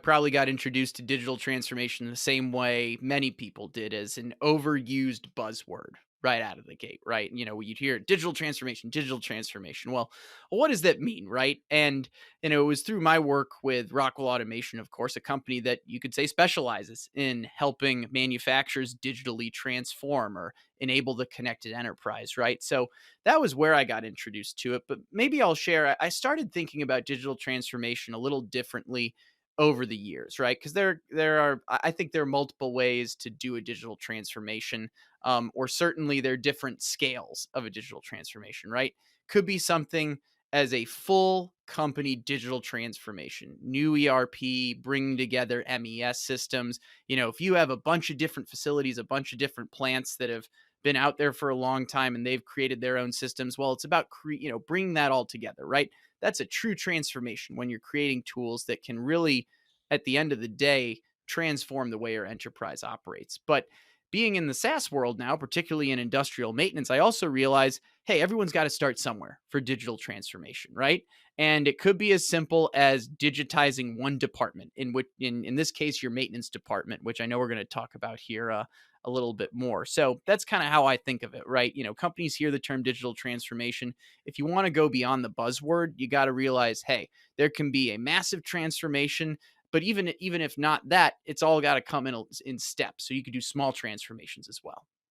probably got introduced to digital transformation the same way many people did, as an overused buzzword right out of the gate, right? You'd hear digital transformation, digital transformation. Well, what does that mean, right? And it was through my work with Rockwell Automation, of course, a company that you could say specializes in helping manufacturers digitally transform or enable the connected enterprise, right? So that was where I got introduced to it. But maybe I'll share. I started thinking about digital transformation a little differently over the years, right? Because there are I think there are multiple ways to do a digital transformation, or certainly there are different scales of a digital transformation, right? Could be something as a full company digital transformation, new ERP, bringing together MES systems. If you have a bunch of different facilities, a bunch of different plants that have been out there for a long time and they've created their own systems, well, it's about bringing that all together, right? That's a true transformation when you're creating tools that can really, at the end of the day, transform the way your enterprise operates. But being in the SaaS world now, particularly in industrial maintenance, I also realize, hey, everyone's got to start somewhere for digital transformation, right? And it could be as simple as digitizing one department, in which, in this case, your maintenance department, which I know we're going to talk about here a little bit more. So that's kind of how I think of it, right? Companies hear the term digital transformation. If you want to go beyond the buzzword, you got to realize, hey, there can be a massive transformation, but even if not that, it's all got to come in steps. So you could do small transformations as well.